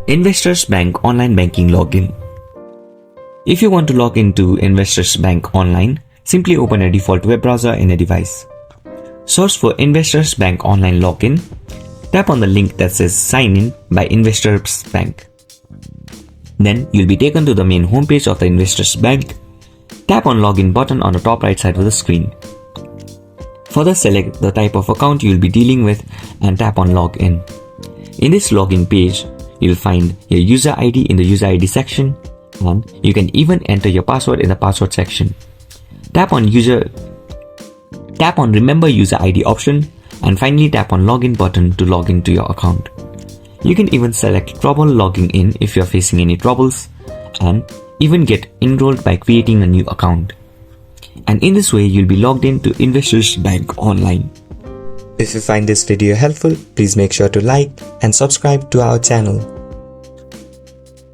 Investors Bank Online Banking Login. If you want to log into Investors Bank Online, simply open a default web browser in a device. Search for Investors Bank Online Login. Tap on the link that says Sign In by Investors Bank. Then you'll be taken to the main homepage of the Investors Bank. Tap on Login button on the top right side of the screen. Further select the type of account you'll be dealing with and tap on Login. In this login page, you'll find your user ID in the user ID section, and you can even enter your password in the password section. Tap on Remember User ID option and finally tap on Login button to log into your account. You can even select trouble logging in if you're facing any troubles, and even get enrolled by creating a new account. And in this way, you'll be logged in to Investors Bank Online. If you find this video helpful, please make sure to like and subscribe to our channel.